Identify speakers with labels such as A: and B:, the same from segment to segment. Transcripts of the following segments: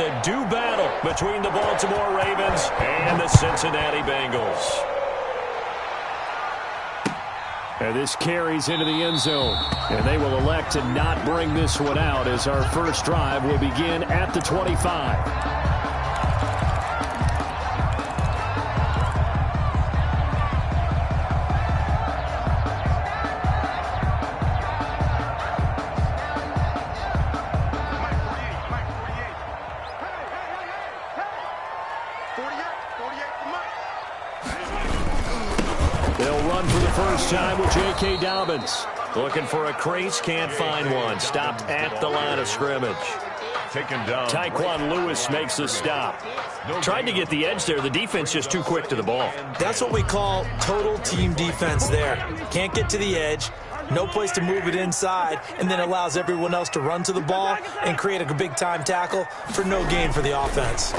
A: a do battle between the Baltimore Ravens and the Cincinnati Bengals.
B: And this carries into the end zone. And they will elect to not bring this one out as our first drive will begin at the 25. They'll run for the first time with J.K. Dobbins.
A: Looking for a crease, can't find one. Stopped at the line of scrimmage.
C: Taken down.
A: Tyquan Lewis makes the stop. Tried to get the edge there. The defense just too quick to the ball.
D: That's what we call total team defense there. Can't get to the edge. No place to move it inside, and then allows everyone else to run to the ball and create a big-time tackle for no gain for the offense.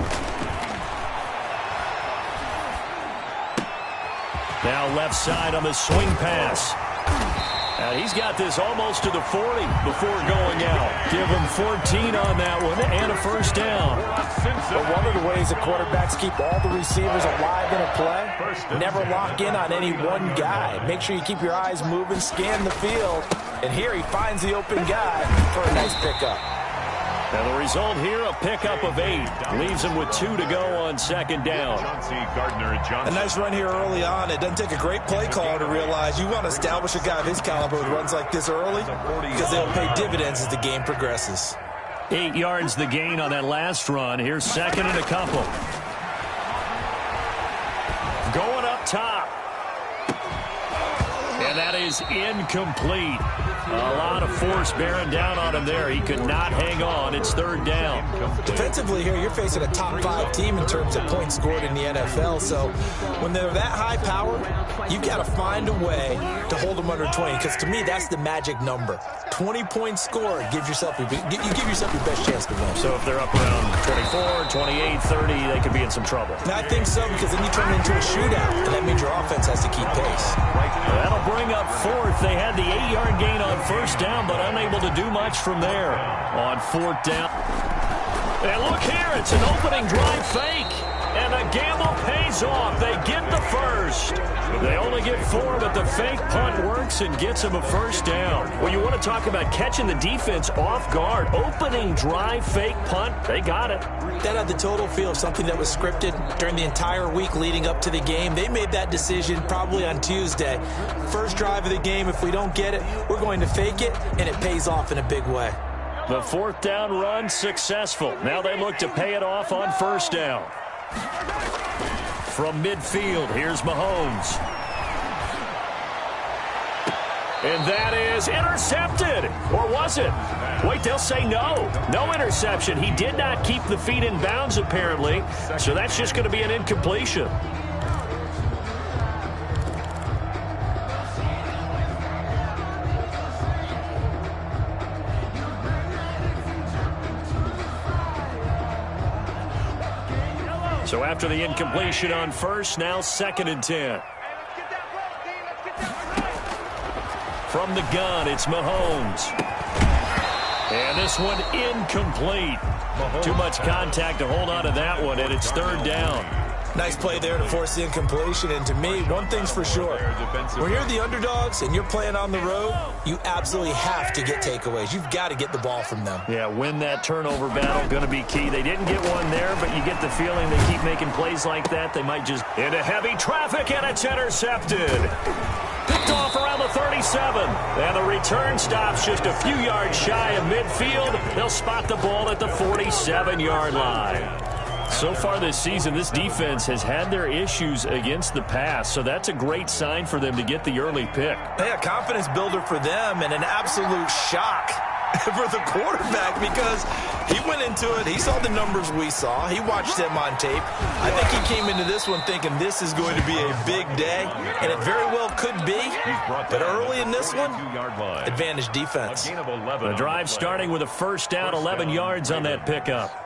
A: Now left side on the swing pass. He's got this almost to the 40 before going out. Give him 14 on that one and a first down.
D: Well, one of the ways the quarterbacks keep all the receivers alive in a play, never lock in on any one guy. Make sure you keep your eyes moving, scan the field, and here he finds the open guy for a nice pickup.
A: And the result here, a pickup of 8. Leaves him with 2 to go on second down.
D: A nice run here early on. It doesn't take a great play caller to realize you want to establish a guy of his caliber who runs like this early because they'll pay dividends as the game progresses.
A: 8 yards the gain on that last run. Here's second and a couple. Going up top. And that is incomplete. A lot of force bearing down on him there. He could not hang on. It's third down.
D: Defensively here, you're facing a top-5 team in terms of points scored in the NFL. So when they're that high power, you've got to find a way to hold them under 20. Because to me, that's the magic number. 20 points scored gives yourself you give yourself your best chance to win.
A: So if they're up around 24, 28, 30, they could be in some trouble.
D: And I think so, because then you turn it into a shootout, and that means your offense has to keep pace.
A: That'll bring up fourth. They had the 8-yard gain on first down, but unable to do much from there on fourth down. And look here, it's an opening drive fake. And the gamble pays off. They get the first. They only get 4, but the fake punt works and gets them a first down. Well, you want to talk about catching the defense off guard. Opening drive fake punt, they got it.
D: That had the total feel of something that was scripted during the entire week leading up to the game. They made that decision probably on Tuesday. First drive of the game, if we don't get it, we're going to fake it, and it pays off in a big way.
A: The fourth down run successful. Now they look to pay it off on first down. From midfield, here's Mahomes. And that is intercepted. Or was it? Wait, they'll say no. No interception. He did not keep the feet in bounds, apparently. So that's just going to be an incompletion. So after the incompletion on first, now second and 10. From the gun, it's Mahomes. And this one incomplete. Too much contact to hold on to that one, and it's third down.
D: Nice play there to force the incompletion. And to me, one thing's for sure. When you're the underdogs and you're playing on the road, you absolutely have to get takeaways. You've got to get the ball from them.
A: Yeah, win that turnover battle, going to be key. They didn't get one there, but you get the feeling they keep making plays like that. They might just into heavy traffic, and it's intercepted. Picked off around the 37. And the return stops just a few yards shy of midfield. They'll spot the ball at the 47-yard line. So far this season, this defense has had their issues against the pass, so that's a great sign for them to get the early pick.
D: Yeah, confidence builder for them and an absolute shock for the quarterback because he went into it. He saw the numbers we saw. He watched them on tape. I think he came into this one thinking this is going to be a big day, and it very well could be. But early in this one, advantage defense.
A: The drive starting with a first down, 11 yards on that pickup.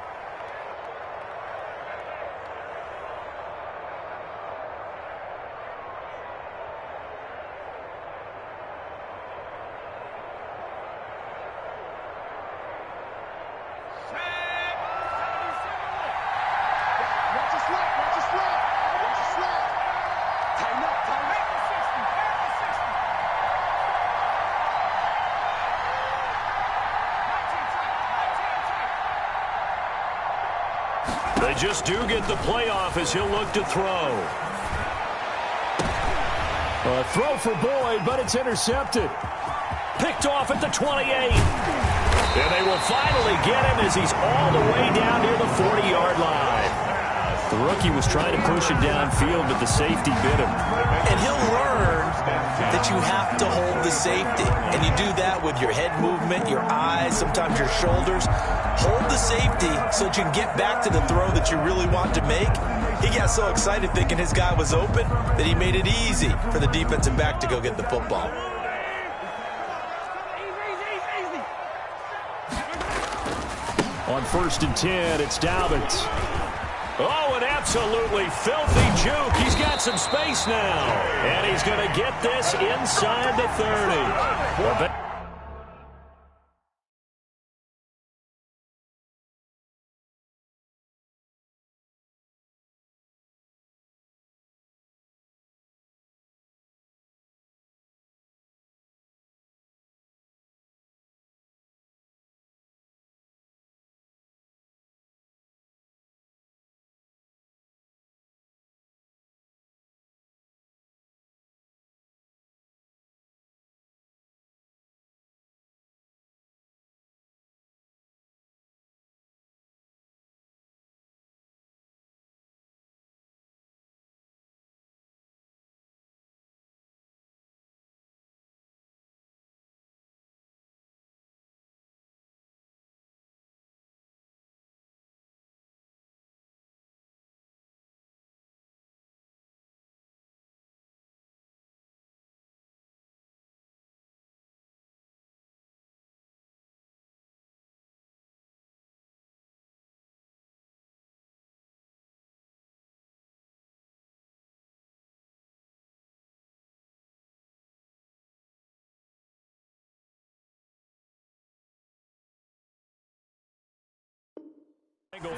A: They just do get the playoff as he'll look to throw.
B: A throw for Boyd, but it's intercepted.
A: Picked off at the 28. And they will finally get him as he's all the way down near the 40-yard line. The rookie was trying to push it downfield, but the safety bit him.
D: And he'll learn that you have to hold the safety. And you do that with your head movement, your eyes, sometimes your shoulders. Hold the safety so that you can get back to the throw that you really want to make. He got so excited thinking his guy was open that he made it easy for the defensive back to go get the football.
B: On 1st and 10, it's Dobbins.
A: Oh, an absolutely filthy juke. He's got some space now. And he's going to get this inside the 30.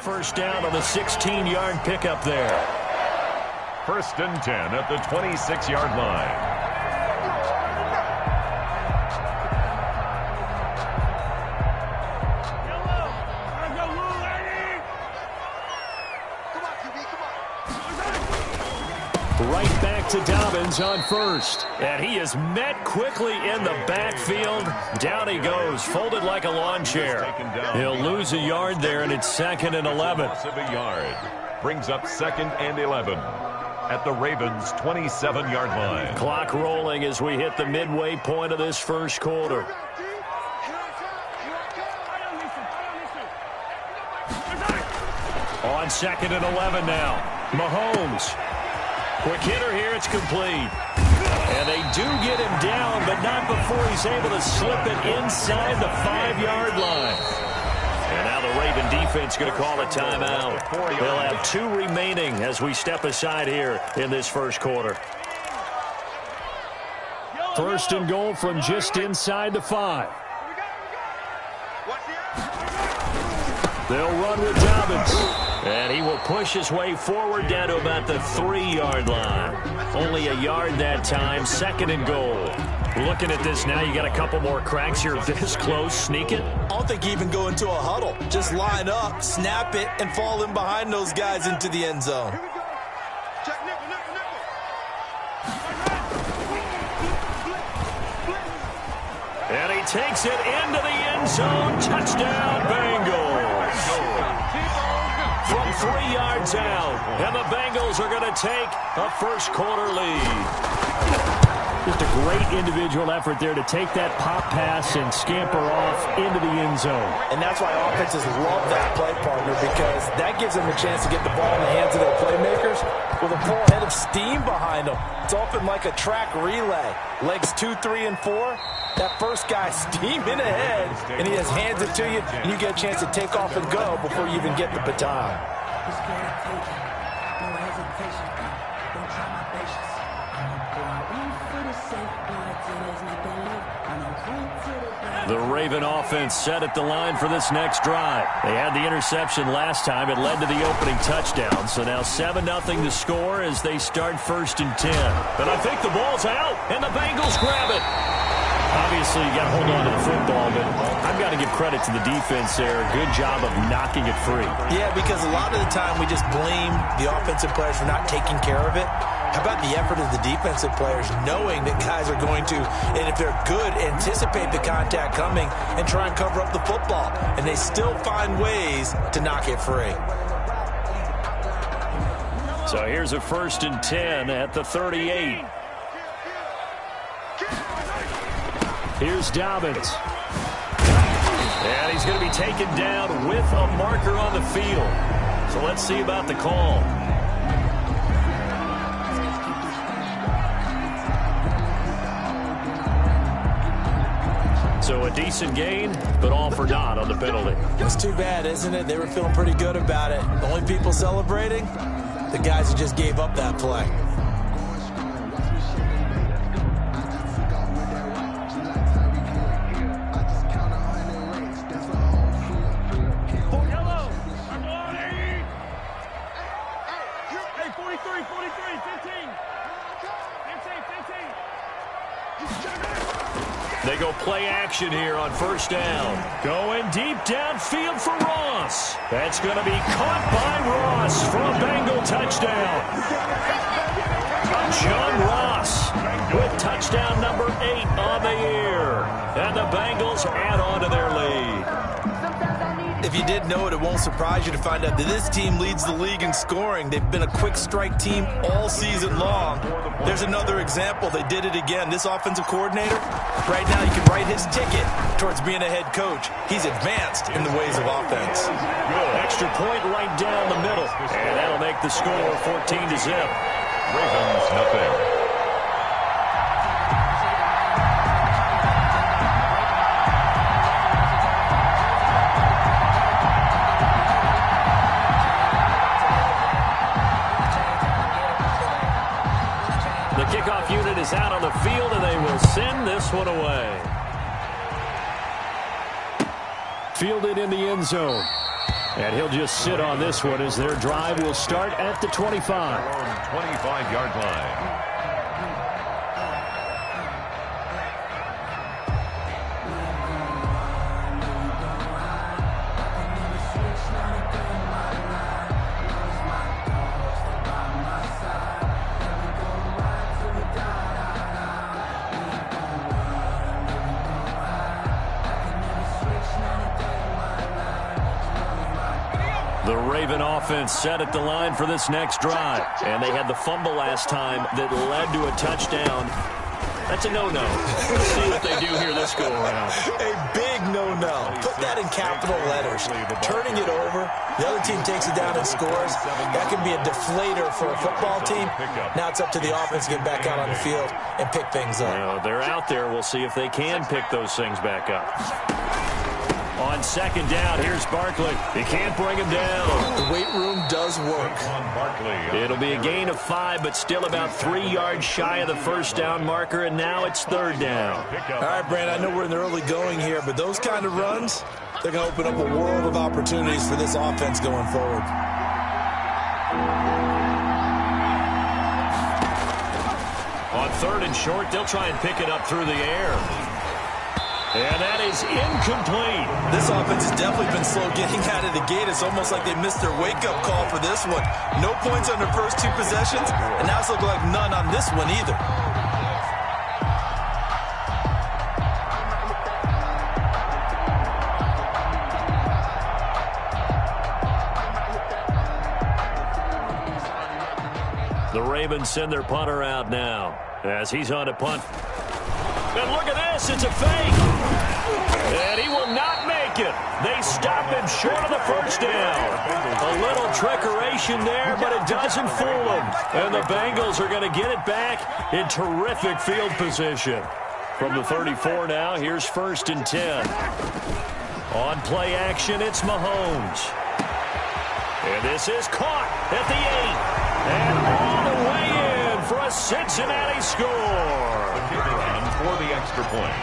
A: First down on the 16-yard pickup there.
C: 1st and 10 at the 26-yard line.
B: Right back to Dobbins on 1st.
A: And he is met quickly in the backfield. Down he goes, folded like a lawn chair. He'll lose a yard there, and it's 2nd and 11.
C: A yard brings up 2nd and 11 at the Ravens' 27-yard line.
A: Clock rolling as we hit the midway point of this first quarter. On 2nd and 11 now. Mahomes. Quick hitter here, it's complete. And they do get him down, but not before he's able to slip it inside the 5-yard line. And now the Raven defense going to call a timeout. They'll have 2 remaining as we step aside here in this first quarter.
B: 1st and goal from just inside the 5. They'll run with Dobbins.
A: And he will push his way forward down to about the 3-yard line. Only a yard that time, 2nd and goal. Looking at this now, you got a couple more cracks here this close. Sneak it.
D: I don't think you even go into a huddle. Just line up, snap it, and fall in behind those guys into the end zone.
A: And he takes it into the end zone. Touchdown, Bengals. From 3 yards out. And the Bengals are going to take a first quarter lead.
B: Just a great individual effort there to take that pop pass and scamper off into the end zone.
D: And that's why offenses love that play, partner, because that gives them a chance to get the ball in the hands of their playmakers with a full head of steam behind them. It's often like a track relay. Legs 2, 3, and 4. That first guy steaming ahead, and he just hands it to you, and you get a chance to take off and go before you even get the baton.
A: The Raven offense set at the line for this next drive. They had the interception last time. It led to the opening touchdown. So now 7-0 to score as they start 1st and 10. And I think the ball's out, and the Bengals grab it.
B: Obviously, you got to hold on to the football, but I've got to give credit to the defense there. Good job of knocking it free.
D: Yeah, because a lot of the time we just blame the offensive players for not taking care of it. How about the effort of the defensive players knowing that guys are going to, and if they're good, anticipate the contact coming and try and cover up the football. And they still find ways to knock it free.
B: So here's a 1st and 10 at the 38. Here's Dobbins.
A: And he's going to be taken down with a marker on the field. So let's see about the call. So a decent gain, but all for naught on the penalty.
D: It's too bad, isn't it? They were feeling pretty good about it. The only people celebrating, the guys who just gave up that play.
A: They go play action here on 1st down. Going deep downfield for Ross. That's going to be caught by Ross for a Bengal touchdown. John Ross with touchdown number 8 on the year. And the Bengals add on to their lead.
D: If you didn't know it, it won't surprise you to find out that this team leads the league in scoring. They've been a quick strike team all season long. There's another example. They did it again. This offensive coordinator, right now you can write his ticket towards being a head coach. He's advanced in the ways of offense.
A: Good. Extra point right down the middle. And that'll make the score 14-0.
C: Ravens nothing.
A: Kickoff unit is out on the field, and they will send this one away.
B: Fielded in the end zone. And he'll just sit on this one as their drive will start at the 25.
C: 25-yard line.
A: The Raven offense set at the line for this next drive. And they had the fumble last time that led to a touchdown. That's a no-no. Let's see what they do here this go-around.
D: A big no-no. Put that in capital letters. Turning it over, the other team takes it down and scores. That can be a deflator for a football team. Now it's up to the offense to get back out on the field and pick things up.
A: Well, they're out there. We'll see if they can pick those things back up. On 2nd down, here's Barkley. He can't bring him down.
D: The weight room does work.
A: It'll be a gain of 5, but still about 3 yards shy of the 1st down marker, and now it's 3rd down.
D: All right, Brand, I know we're in the early going here, but those kind of runs, they're going to open up a world of opportunities for this offense going forward.
A: On 3rd and short, they'll try and pick it up through the air. And that is incomplete.
D: This offense has definitely been slow getting out of the gate. It's almost like they missed their wake-up call for this one. No points on their first 2 possessions, and now it's looking like none on this one either.
A: The Ravens send their punter out now as he's on to punt. And look at this, it's a fake. And he will not make it. They stop him short of the 1st down. A little trickeration there, but it doesn't fool them. And the Bengals are going to get it back in terrific field position. From the 34 now, here's 1st and 10. On play action, it's Mahomes. And this is caught at the 8. And all the way in for a Cincinnati score.
C: For the extra point.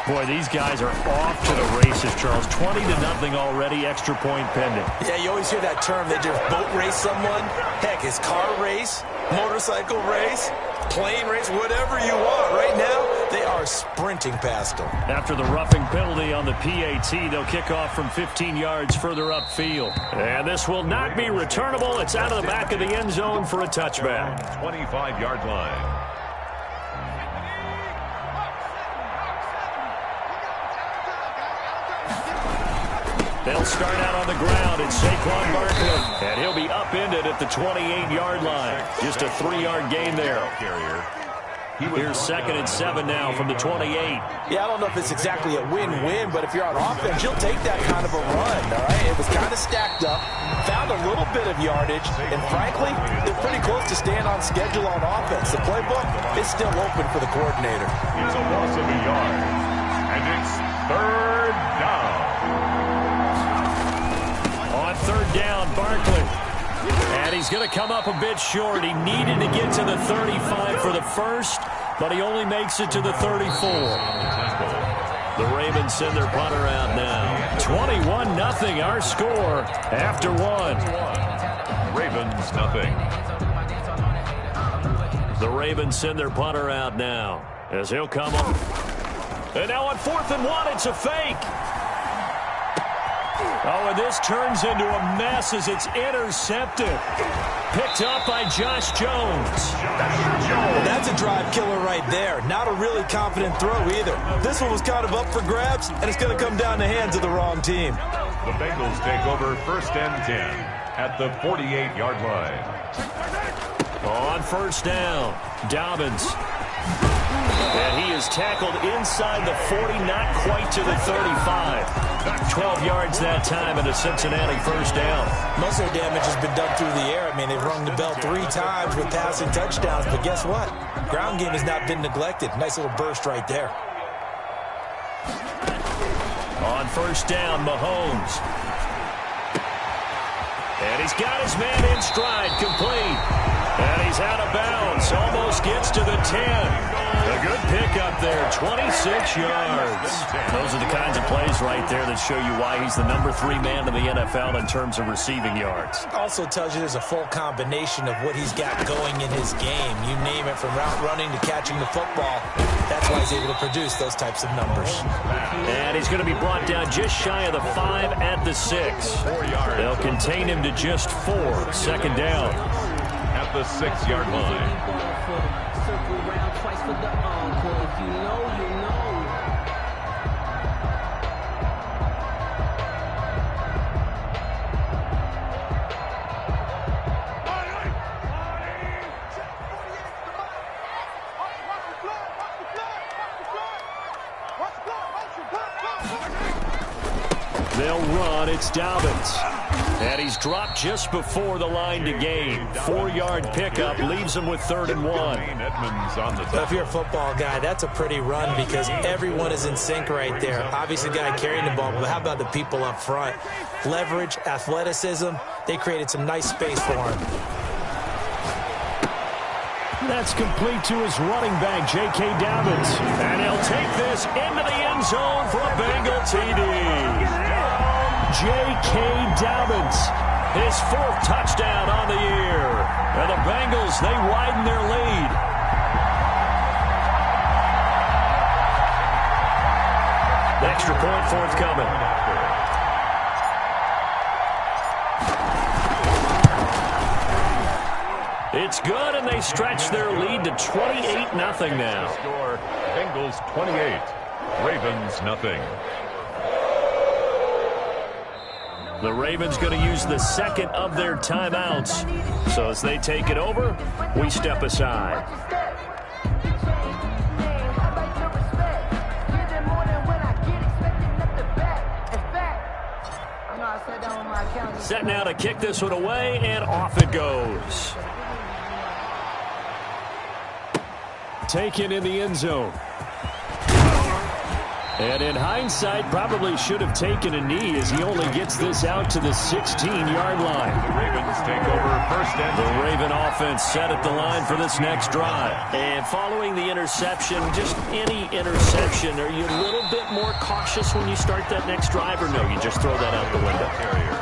A: Boy, these guys are off to the races, Charles. 20-0 already, extra point pending.
D: Yeah, you always hear that term. They just boat race someone. Heck, it's car race, motorcycle race, plane race, whatever you want. Right now, They are sprinting past him.
A: After the roughing penalty on the PAT, they'll kick off from 15 yards further upfield. And this will not be returnable. It's out of the back of the end zone for a touchback.
C: 25-yard line.
A: They'll start out on the ground. It's Saquon Barkley. And he'll be upended at the 28-yard line. Just a 3-yard gain there. Here's 2nd and 7 now from the 28.
D: Yeah, I don't know if it's exactly a win-win, but if you're on offense, you'll take that kind of a run, all right? It was kind of stacked up, found a little bit of yardage, and frankly, they're pretty close to staying on schedule on offense. The playbook is still open for the coordinator.
C: It's a loss of a yard, and it's 3rd down.
A: On 3rd down, Barkley. And he's going to come up a bit short. He needed to get to the 35 for the first, but he only makes it to the 34. The Ravens send their punter out now. 21-0 our score after 1.
C: Ravens nothing.
A: The Ravens send their punter out now as he'll come up. And now on 4th and 1, it's a fake. Oh, and this turns into a mess as it's intercepted. Picked up by Josh Jones.
D: Well, that's a drive killer right there. Not a really confident throw either. This one was kind of up for grabs, and it's going to come down the hands of the wrong team.
C: The Bengals take over 1st and 10 at the 48-yard line.
A: On 1st down, Dobbins. And he is tackled inside the 40, not quite to the 35. 12 yards that time and a Cincinnati 1st down.
D: Most of their damage has been done through the air. I mean, they've rung the bell 3 times with passing touchdowns, but guess what? Ground game has not been neglected. Nice little burst right there.
A: On 1st down, Mahomes. And he's got his man in stride, complete. And he's out of bounds, almost gets to the 10. A good pickup there, 26 yards. Those are the kinds of plays right there that show you why he's the number 3 man in the NFL in terms of receiving yards.
D: Also tells you there's a full combination of what he's got going in his game. You name it, from route running to catching the football. That's why he's able to produce those types of numbers.
A: And he's going to be brought down just shy of the 5 at the 6. They'll contain him to just 4. 2nd down.
C: At the 6-yard line.
A: They'll run. It's Dobbins. And he's dropped just before the line to gain. 4-yard pickup leaves him with 3rd and 1.
D: If you're a football guy, that's a pretty run because everyone is in sync right there. Obviously, the guy carrying the ball, but how about the people up front? Leverage, athleticism, they created some nice space for him.
A: That's complete to his running back, J.K. Dobbins. And he'll take this into the end zone for a Bengal TD. J.K. Dobbins, his 4th touchdown on the year. And the Bengals, they widen their lead. The extra point forthcoming. It's good, and they stretch their lead to 28-0 now.
C: Score, Bengals 28, Ravens nothing.
A: The Ravens going to use the 2nd of their timeouts. So as they take it over, we step aside. Set now to kick this one away, and off it goes. Taken in the end zone. And in hindsight, probably should have taken a knee as he only gets this out to the 16-yard line.
C: The Ravens take over 1st
B: The Raven offense set at the line for this next drive.
A: And following the interception, just any interception, are you a little bit more cautious when you start that next drive, or no, you just throw that out the window?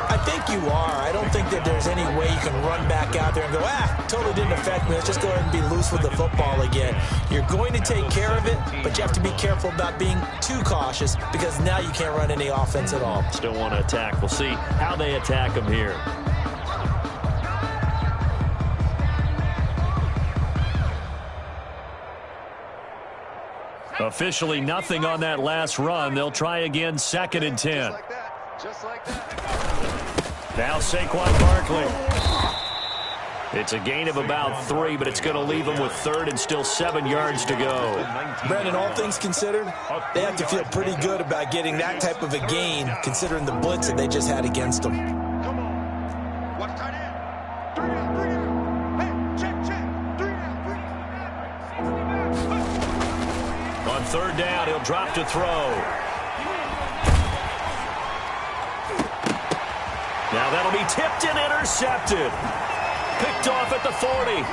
D: I think you are. I don't think that there's any way you can run back out there and go, totally didn't affect me. Let's just go ahead and be loose with the football again. You're going to take care of it, but you have to be careful about being too cautious because now you can't run any offense at all.
A: Still want to attack. We'll see how they attack them here. Officially nothing on that last run. They'll try again, 2nd and 10.
E: Just like that.
A: Now Saquon Barkley. It's a gain of about 3, but it's going to leave them with 3rd and still 7 yards to go.
D: Brandon, all things considered, they have to feel pretty good about getting that type of a gain considering the blitz that they just had against them.
E: Come on. Watch tight end. 3 down, 3 down. Hey, check. 3 down, 3 down.
A: On 3rd down, he'll drop to throw. Now that'll be tipped and intercepted. Picked off at the 40.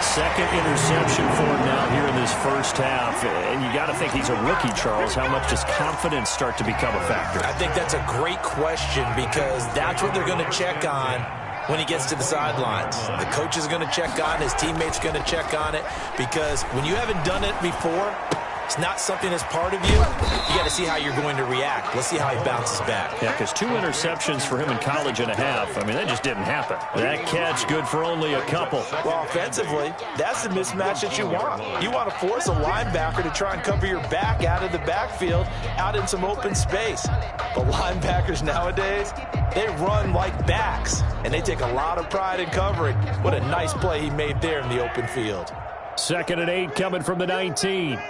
A: Second interception for him now here in this first half. And you got to think he's a rookie, Charles. How much does confidence start to become a factor?
D: I think that's a great question because that's what they're going to check on when he gets to the sidelines. The coach is going to check on it. His teammates are going to check on it because when you haven't done it before, it's not something that's part of you. You got to see how you're going to react. Let's see how he bounces back.
A: Yeah, because 2 interceptions for him in college and a half. I mean, that just didn't happen. That catch good for only a couple.
D: Well, offensively, that's the mismatch that you want. You want to force a linebacker to try and cover your back out of the backfield, out in some open space. But linebackers nowadays, they run like backs, and they take a lot of pride in covering. What a nice play he made there in the open field.
B: 2nd and 8 coming from the 19.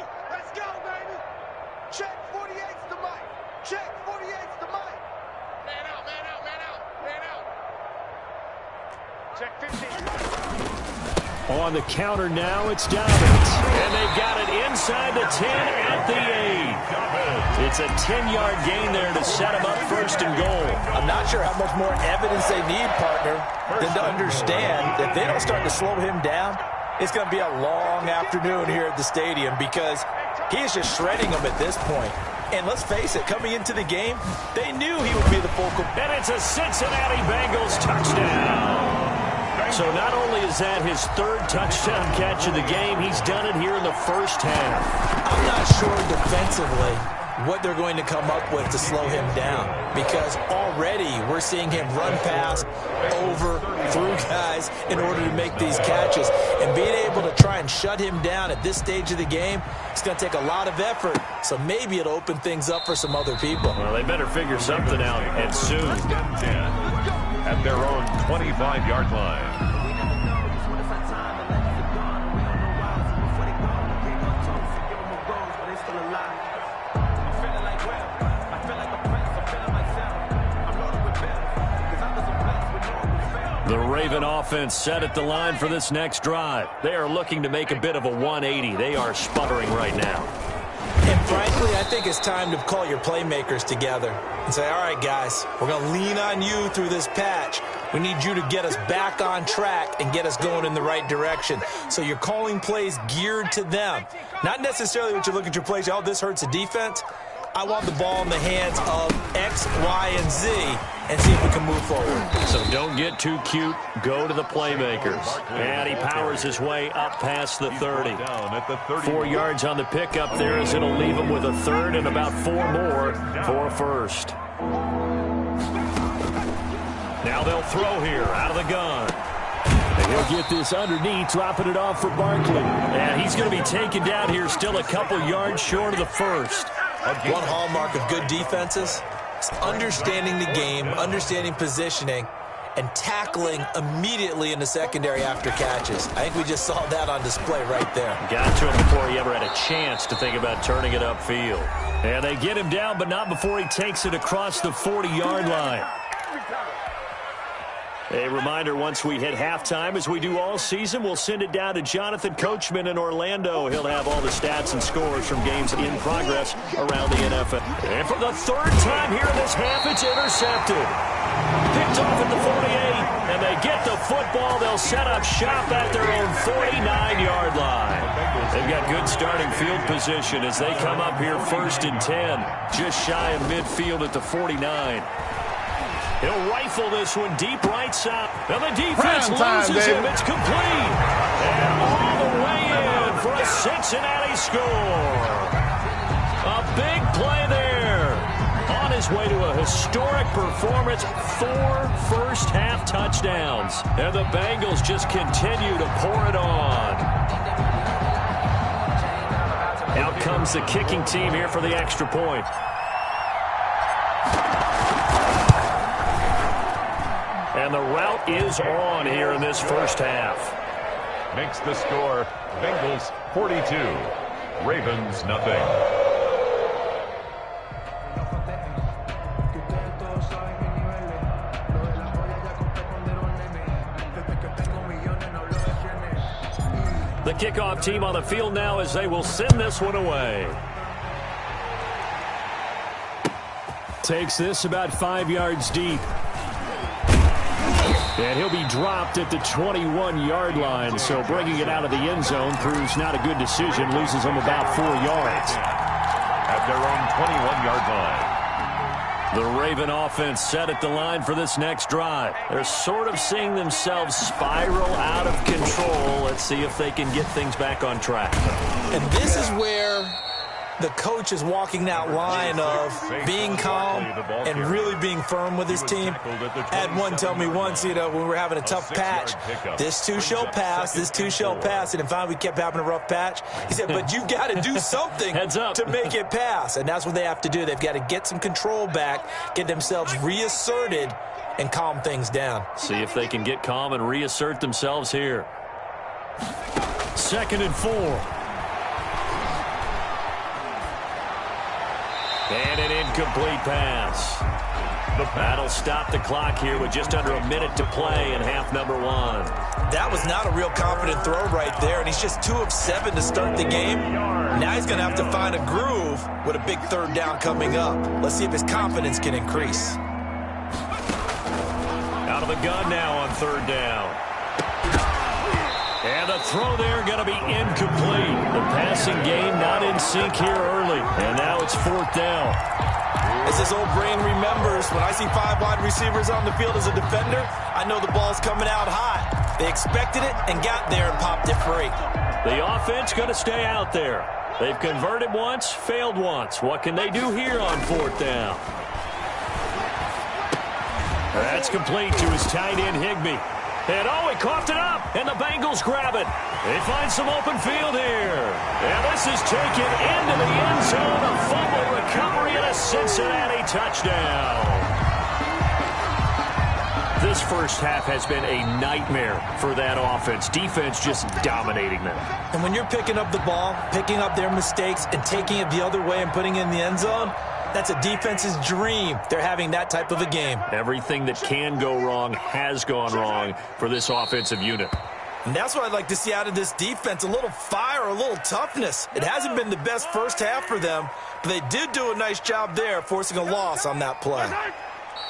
E: Check 48's the mic. Check 48's the mic. Man out. Check 15.
B: On the counter now, it's Dobbins.
A: And they've got it inside the 10 at the 8. It's a 10-yard gain there to set them up 1st and goal.
D: I'm not sure how much more evidence they need, partner, than to understand that if they don't start to slow him down, it's going to be a long afternoon here at the stadium because he is just shredding them at this point. And let's face it, coming into the game, they knew he would be the focal.
A: And it's a Cincinnati Bengals touchdown. So not only is that his 3rd touchdown catch of the game, he's done it here in the first half.
D: I'm not sure defensively what they're going to come up with to slow him down because already we're seeing him run past, over, through guys in order to make these catches. And being able to try and shut him down at this stage of the game, it's going to take a lot of effort. So maybe it'll open things up for some other people.
A: Well, they better figure something out, and soon.
C: At their own 25-yard line.
A: The Raven offense set at the line for this next drive. They are looking to make a bit of a 180. They are sputtering right now.
D: And frankly, I think it's time to call your playmakers together and say, all right, guys, we're going to lean on you through this patch. We need you to get us back on track and get us going in the right direction. So you're calling plays geared to them. Not necessarily what you look at your plays, oh, this hurts the defense. I want the ball in the hands of X, Y, and Z and see if we can move forward.
A: So don't get too cute. Go to the playmakers. And he powers his way up past the 30. 4 yards on the pickup there as it'll leave him with a 3rd and about 4 more for a 1st. Now they'll throw here out of the gun.
B: And he'll get this underneath, dropping it off for Barkley.
A: And he's going to be taken down here still a couple yards short of the 1st.
D: One hallmark of good defenses is understanding the game, understanding positioning, and tackling immediately in the secondary after catches. I think we just saw that on display right there.
A: Got to him before he ever had a chance to think about turning it upfield. And they get him down, but not before he takes it across the 40-yard line. A reminder, once we hit halftime, as we do all season, we'll send it down to Jonathan Coachman in Orlando. He'll have all the stats and scores from games in progress around the NFL. And for the 3rd time here in this half, it's intercepted. Picked off at the 48, the football. They'll set up shop at their own 49-yard line. They've got good starting field position as they come up here 1st and 10, just shy of midfield at the 49. He'll rifle this one deep right side. And the defense loses him. It's complete. And all the way in for a Cincinnati score. A big play there. On his way to a historic performance, 4 first-half touchdowns. And the Bengals just continue to pour it on. Out comes the kicking team here for the extra point. And the route is on here in this first half.
C: Makes the score Bengals 42, Ravens nothing.
A: The kickoff team on the field now as they will send this one away.
B: Takes this about 5 yards deep. And he'll be dropped at the 21-yard line, so bringing it out of the end zone proves not a good decision, loses him about 4 yards.
C: At their own 21-yard line.
A: The Raven offense set at the line for this next drive. They're sort of seeing themselves spiral out of control. Let's see if they can get things back on track.
D: And this is where the coach is walking that line of being calm and really being firm with his team. I had one tell me once, when we were having a tough patch, this too shall pass, this too shall pass. And finally we kept having a rough patch. He said, but you've got to do something to make it pass. And that's what they have to do. They've got to get some control back, get themselves reasserted, and calm things down.
A: See if they can get calm and reassert themselves here. 2nd and 4. And an incomplete pass. That'll stop the clock here with just under a minute to play in half number 1.
D: That was not a real confident throw right there, and he's just 2 of 7 to start the game. Now he's going to have to find a groove with a big 3rd down coming up. Let's see if his confidence can increase.
A: Out of the gun now on 3rd down. And the throw there going to be incomplete. The passing game not in sync here early. And now it's 4th down.
D: As his old brain remembers, when I see 5 wide receivers on the field as a defender, I know the ball's coming out hot. They expected it and got there and popped it free.
A: The offense going to stay out there. They've converted once, failed once. What can they do here on 4th down? That's complete to his tight end, Higbee. And he coughed it up, and the Bengals grab it. They find some open field here. And this is taken into the end zone. A fumble recovery and a Cincinnati touchdown. This first half has been a nightmare for that offense. Defense just dominating them.
D: And when you're picking up the ball, picking up their mistakes, and taking it the other way and putting it in the end zone, that's a defense's dream. They're having that type of a game.
A: Everything that can go wrong has gone wrong for this offensive unit.
D: And that's what I'd like to see out of this defense, a little fire, a little toughness. It hasn't been the best first half for them, but they did do a nice job there, forcing a loss on that play.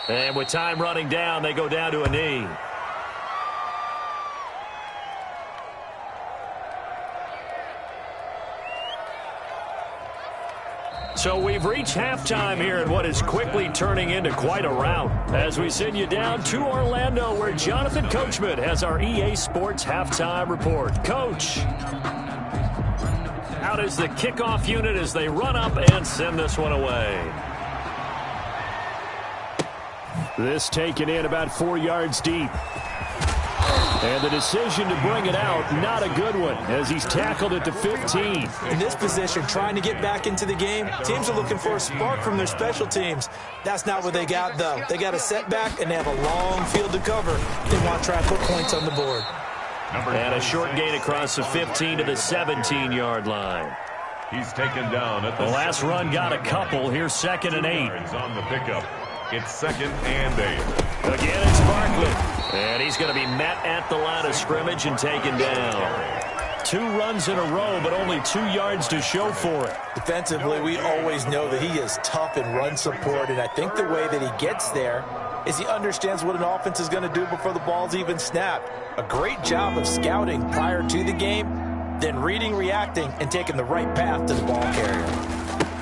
A: And with time running down, they go down to a knee. So we've reached halftime here in what is quickly turning into quite a rout as we send you down to Orlando where Jonathan Coachman has our EA Sports halftime report. Coach, out is the kickoff unit as they run up and send this one away.
B: This taken in about 4 yards deep. And the decision to bring it out, not a good one, as he's tackled at the 15.
D: In this position, trying to get back into the game, teams are looking for a spark from their special teams. That's not what they got, though. They got a setback, and they have a long field to cover. They want to try and put points on the board.
A: And a short gain across the 15 to the 17-yard line.
C: He's taken down at
A: the last run got a couple. Here's 2nd and 8.
C: He's on the pickup. It's 2nd and 8.
A: Again, it's Barkley. And he's going to be met at the line of scrimmage and taken down. 2 runs in a row, but only 2 yards to show for it.
D: Defensively, we always know that he is tough in run support, and I think the way that he gets there is he understands what an offense is going to do before the ball's even snapped. A great job of scouting prior to the game, then reading, reacting, and taking the right path to the ball carrier.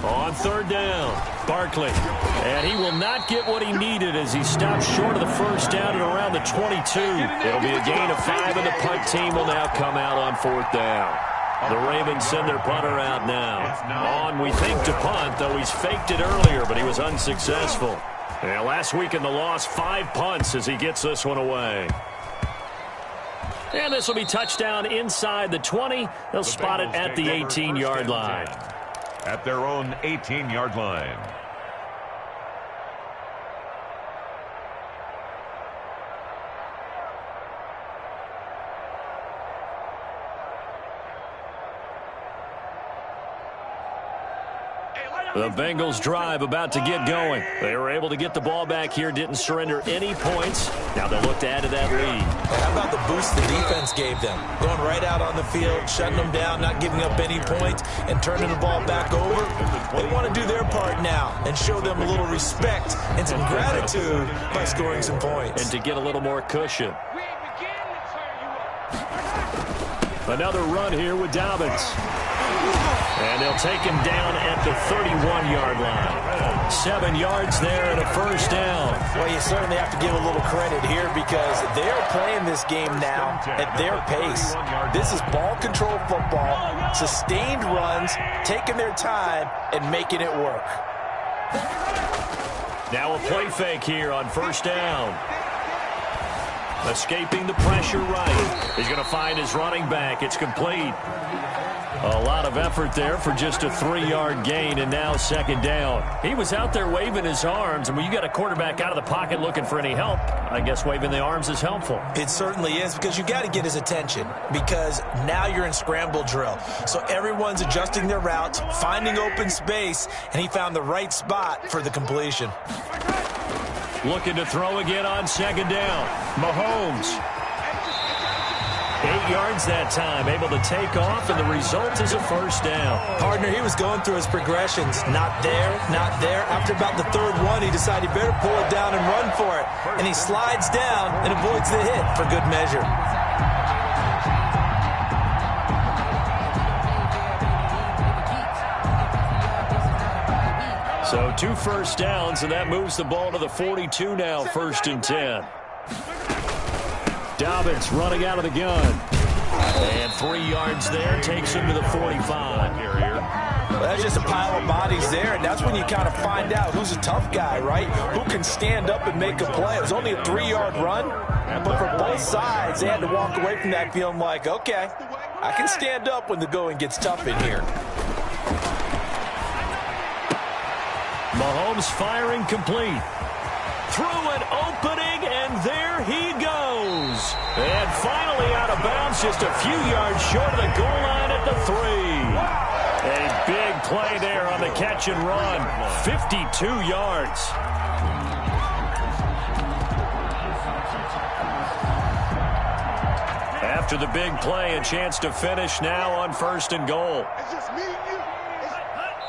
B: On third down, Barkley. And he will not get what he needed as he stops short of the first down at around the 22. It'll be a gain of 5, and the punt team will now come out on fourth down. The Ravens send their punter out now. On, we think, to punt, though he's faked it earlier, but he was unsuccessful. Yeah, last week in the loss, 5 punts as he gets this one away. And this will be touchdown inside the 20. They'll spot it at the 18-yard line.
C: At their own 18-yard line.
B: The Bengals drive about to get going. They were able to get the ball back here, didn't surrender any points. Now they'll look to add to that lead.
D: How about the boost the defense gave them? Going right out on the field, shutting them down, not giving up any points, and turning the ball back over. They want to do their part now and show them a little respect and some gratitude by scoring some points.
B: And to get a little more cushion. Another run here with Dobbins. And they'll take him down at the 31-yard line. 7 yards there and a first down.
D: Well, you certainly have to give a little credit here because they're playing this game now at their pace. This is ball control football, sustained runs, taking their time, and making it work.
B: Now a play fake here on first down. Escaping the pressure right. He's going to find his running back. It's complete. A lot of effort there for just a 3-yard gain, and now second down. He was out there waving his arms, and when you got a quarterback out of the pocket looking for any help, I guess waving the arms is helpful.
D: It certainly is because you got to get his attention because now you're in scramble drill. So everyone's adjusting their routes, finding open space, and he found the right spot for the completion.
B: Looking to throw again on second down. Mahomes. 8 yards that time, able to take off, and the result is a first down.
D: Partner, he was going through his progressions. Not there, not there. After about the third one, he decided he better pull it down and run for it. And he slides down and avoids the hit for good measure.
B: So 2 first downs, and that moves the ball to the 42 now, 1st and 10. Dobbins running out of the gun. And 3 yards there, takes him to the 45.
D: Well, that's just a pile of bodies there, and that's when you kind of find out who's a tough guy, right? Who can stand up and make a play. It was only a 3-yard run, but for both sides, they had to walk away from that feeling like, okay, I can stand up when the going gets tough in here.
B: Mahomes firing complete. Through an opening, and there he goes. And finally out of bounds, just a few yards short of the goal line at the 3. A big play there on the catch and run. 52 yards. After the big play, a chance to finish now on 1st and goal.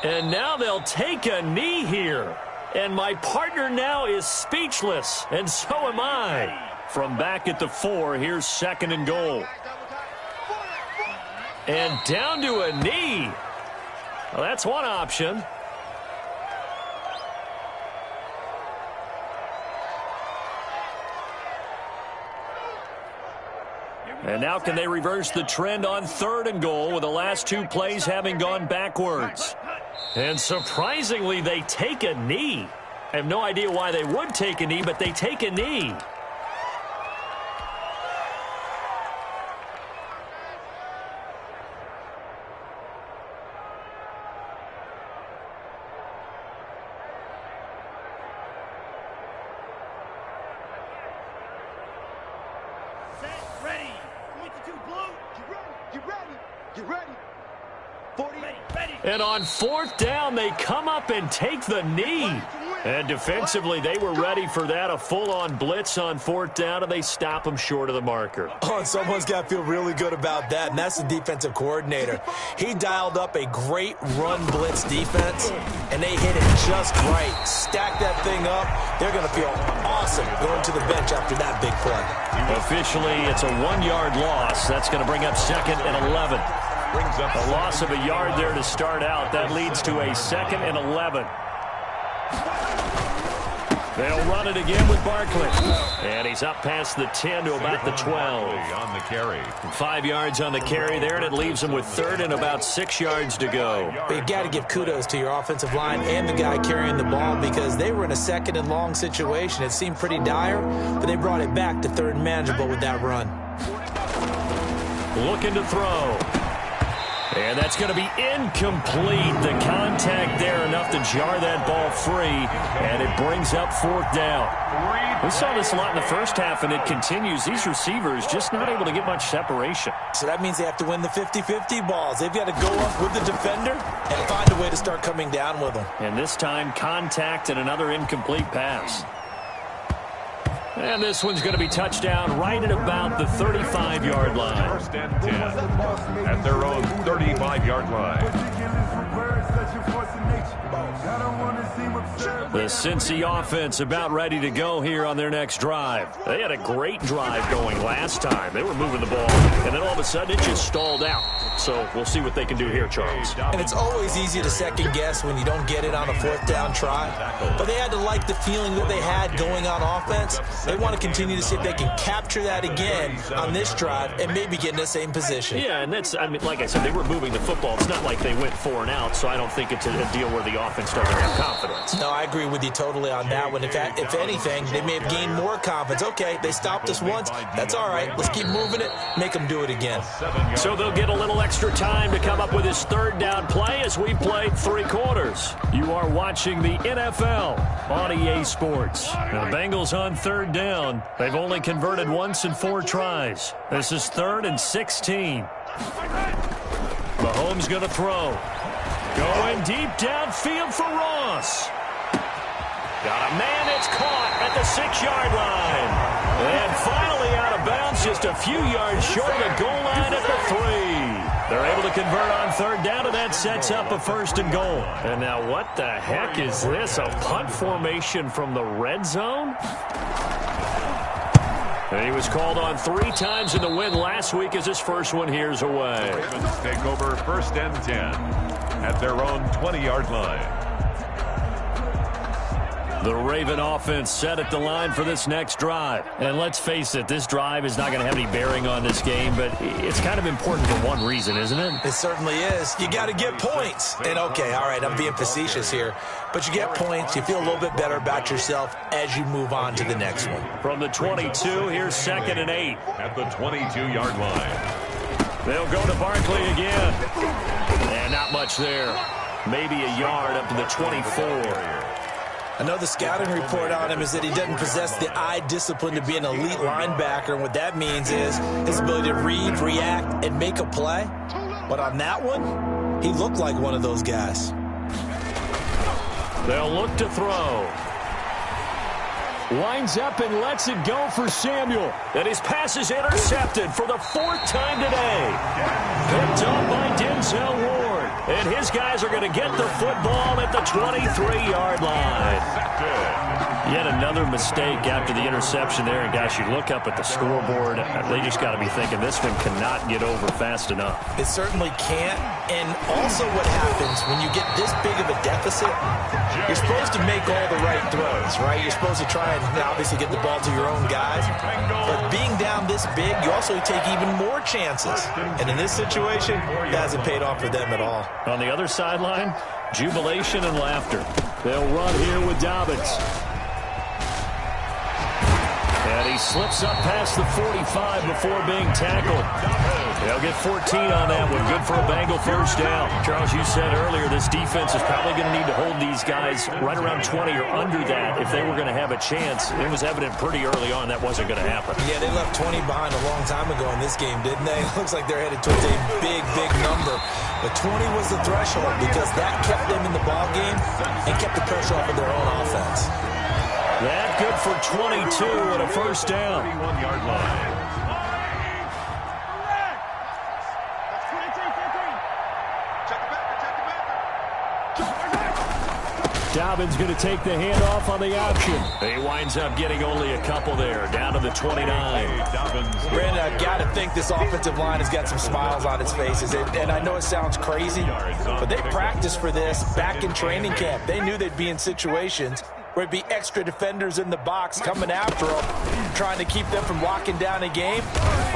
B: And now they'll take a knee here. And my partner now is speechless, and so am I. From back at the 4, here's 2nd and goal. And down to a knee. Well, that's one option. And now can they reverse the trend on 3rd and goal with the last 2 plays having gone backwards? And surprisingly, they take a knee. I have no idea why they would take a knee, but they take a knee.
E: Ready. 22 blue. Get ready. Get ready. 40. Ready.
B: And on 4th down, they come up and take the knee. And defensively, they were ready for that, a full-on blitz on 4th down, and they stop them short of the marker.
D: Oh, and someone's got to feel really good about that, and that's the defensive coordinator. He dialed up a great run blitz defense, and they hit it just right. Stack that thing up. They're going to feel awesome going to the bench after that big play.
B: Officially, it's a 1-yard loss. That's going to bring up 2nd and 11. A loss of a yard there to start out. That leads to a 2nd and 11. They'll run it again with Barkley. And he's up past the 10 to about the 12.
C: On the carry.
B: 5 yards on the carry there, and it leaves them with 3rd and about 6 yards to go.
D: But you got to give kudos to your offensive line and the guy carrying the ball because they were in a 2nd and long situation. It seemed pretty dire, but they brought it back to 3rd and manageable with that run.
B: Looking to throw. And that's going to be incomplete. The contact there enough to jar that ball free, and it brings up 4th down. We saw this a lot in the first half, and it continues. These receivers just not able to get much separation.
D: So that means they have to win the 50-50 balls. They've got to go up with the defender and find a way to start coming down with them.
B: And this time, contact and another incomplete pass. And this one's going to be touchdown right at about the 35-yard line.
C: 1st and 10 at their own 35-yard line.
B: The Cincy offense about ready to go here on their next drive. They had a great drive going last time. They were moving the ball, and then all of a sudden it just stalled out. So we'll see what they can do here, Charles.
D: And it's always easy to second guess when you don't get it on a 4th down try. But they had to like the feeling that they had going on offense. They want to continue to see if they can capture that again on this drive and maybe get in the same position.
B: Yeah, and that's, I mean, like I said, they were moving the football. It's not like they went 4 and out, so I don't think it's a deal where the offense doesn't have confidence.
D: No, I agree with you totally on that one. If anything, they may have gained more confidence. Okay, they stopped us once. That's all right. Let's keep moving it, make them do it again.
B: So they'll get a little extra time to come up with his 3rd down play as we played 3 quarters. You are watching the NFL on EA Sports. The Bengals on 3rd down. They've only converted once in 4 tries. This is 3rd and 16. Mahomes going to throw. Going deep downfield for Ross. Got a man that's caught at the 6-yard line. And finally out of bounds, just a few yards short of the goal line at the 3. They're able to convert on 3rd down, and that sets up a 1st and goal. And now what the heck is this? A punt formation from the red zone? And he was called on 3 times in the win last week as his first one here's away.
C: The Ravens take over 1st and 10 at their own 20-yard line.
B: The Raven offense set at the line for this next drive. And let's face it, this drive is not going to have any bearing on this game, but it's kind of important for one reason, isn't it?
D: It certainly is. You got to get points. And, okay, all right, I'm being facetious here. But you get points, you feel a little bit better about yourself as you move on to the next one.
B: From the 22, here's 2nd and 8.
C: At the 22-yard line.
B: They'll go to Barkley again. And not much there. Maybe a yard up to the 24.
D: Another scouting report on him is that he doesn't possess the eye discipline to be an elite linebacker. And what that means is his ability to read, react, and make a play. But on that one, he looked like one of those guys.
B: They'll look to throw. Winds up and lets it go for Samuel. And his pass is intercepted for the 4th time today. Picked up by Denzel Ward. And his guys are going to get the football at the 23-yard line. Yet another mistake after the interception there. And, gosh, you look up at the scoreboard. They just got to be thinking this one cannot get over fast enough.
D: It certainly can't. And also what happens when you get this big of a deficit, you're supposed to make all the right throws, right? You're supposed to try and obviously get the ball to your own guys. But being down this big, you also take even more chances. And in this situation, it hasn't paid off for them at all.
B: On the other sideline, jubilation and laughter. They'll run here with Dobbins. And he slips up past the 45 before being tackled. They'll get 14 on that one. Good for a Bengal first down. Charles, you said earlier this defense is probably going to need to hold these guys right around 20 or under that if they were going to have a chance. It was evident pretty early on that wasn't going to happen.
D: Yeah, they left 20 behind a long time ago in this game, didn't they? It looks like they're headed towards a big, big number. But 20 was the threshold because that kept them in the ball game and kept the pressure off of their own offense.
B: That good for 22 and a first down.
C: 31-yard line.
B: Dobbins going to take the handoff on the option. He winds up getting only a couple there, down to the 29.
D: Brandon, I've got to think this offensive line has got some smiles on its faces. And I know it sounds crazy, but they practiced for this back in training camp. They knew they'd be in situations where it'd be extra defenders in the box coming after them, trying to keep them from locking down a game.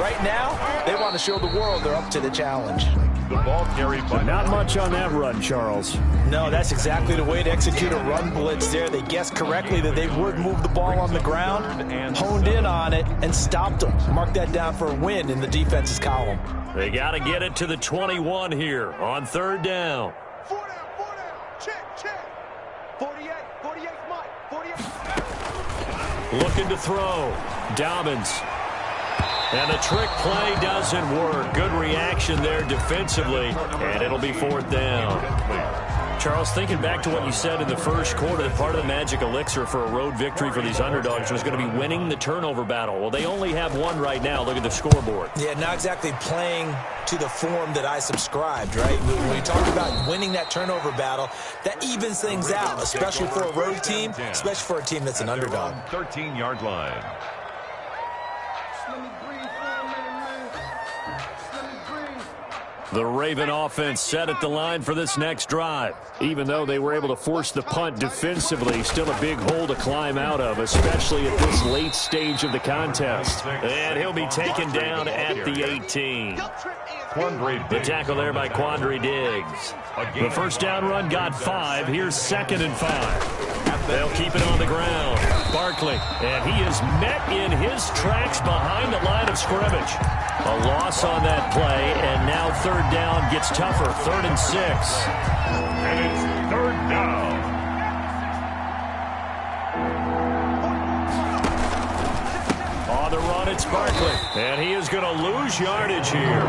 D: Right now, they want to show the world they're up to the challenge.
C: The ball carried by
B: Not much on that run, Charles.
D: No, that's exactly the way to execute a run blitz there. They guessed correctly that they would move the ball on the ground, honed in on it, and stopped them. Mark that down for a win in the defense's column.
B: They got to get it to the 21 here on third down.
E: 4 down, 4 down. Check. 48, Mike, 48.
B: Looking to throw. Dobbins. And the trick play doesn't work. Good reaction there defensively, and it'll be fourth down. Charles, thinking back to what you said in the first quarter, that part of the magic elixir for a road victory for these underdogs was going to be winning the turnover battle. Well, they only have one right now. Look at the scoreboard.
D: Yeah, not exactly playing to the form that I subscribed, right? When you talk about winning that turnover battle, that evens things out, especially for a road team, especially for a team that's an underdog.
C: 13-yard line.
B: The Raven offense set at the line for this next drive. Even though they were able to force the punt defensively, still a big hole to climb out of, especially at this late stage of the contest. And he'll be taken down at the 18. The tackle there by Quandre Diggs. The first down run got 5. Here's 2nd and 5. They'll keep it on the ground. Barkley, and he is met in his tracks behind the line of scrimmage. A loss on that play, and now third down gets tougher. 3rd and 6.
C: And it's third down.
B: On the run, it's Barkley. And he is going to lose yardage here.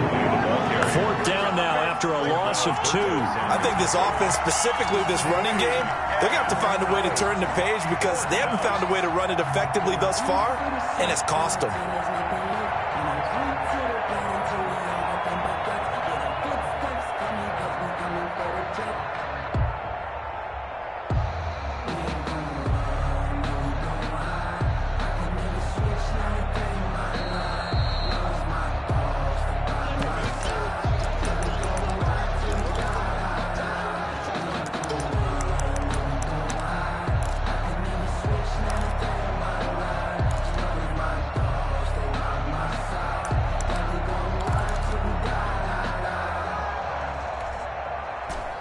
B: 4th down now after a loss of 2.
D: I think this offense, specifically this running game, they're going to have to find a way to turn the page because they haven't found a way to run it effectively thus far, and it's cost them.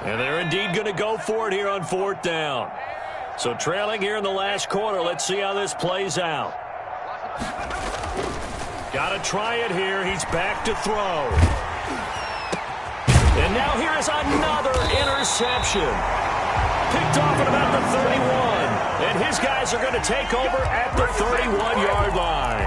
B: And they're indeed going to go for it here on 4th down. So trailing here in the last quarter. Let's see how this plays out. Got to try it here. He's back to throw. And now here is another interception. Picked off at about the 31. And his guys are going to take over at the 31-yard line.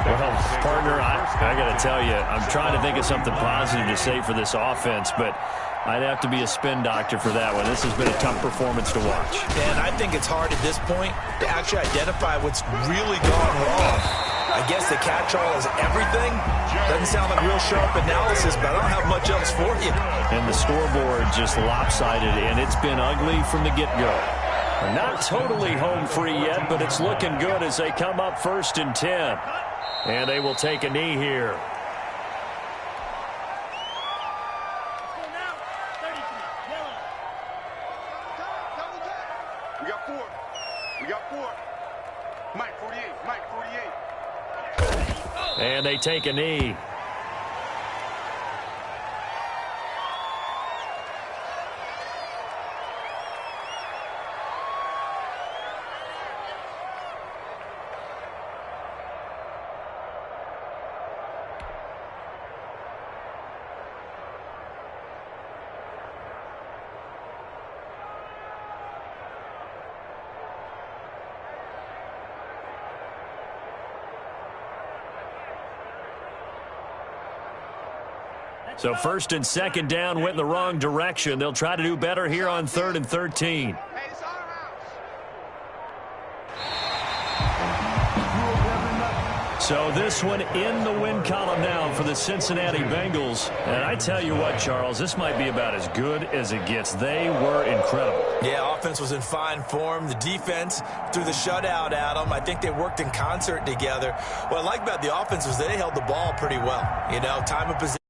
B: Well, partner, I got to tell you, I'm trying to think of something positive to say for this offense, but I'd have to be a spin doctor for that one. This has been a tough performance to watch.
D: And I think it's hard at this point to actually identify what's really gone wrong. I guess the catch-all is everything. Doesn't sound like real sharp analysis, but I don't have much else for you.
B: And the scoreboard just lopsided, and it's been ugly from the get-go. Not totally home free yet, but it's looking good as they come up 1st and 10. And they will take a knee here.
E: We got 4. Mike, 48.
B: And they take a knee.
A: So first and second down went in the wrong direction. They'll try to do better here on 3rd and 13.
E: Hey, it's our house.
A: So this one in the win column now for the Cincinnati Bengals. And I tell you what, Charles, this might be about as good as it gets. They were incredible.
D: Yeah, offense was in fine form. The defense threw the shutout at them. I think they worked in concert together. What I like about the offense was they held the ball pretty well. You know, time of possession.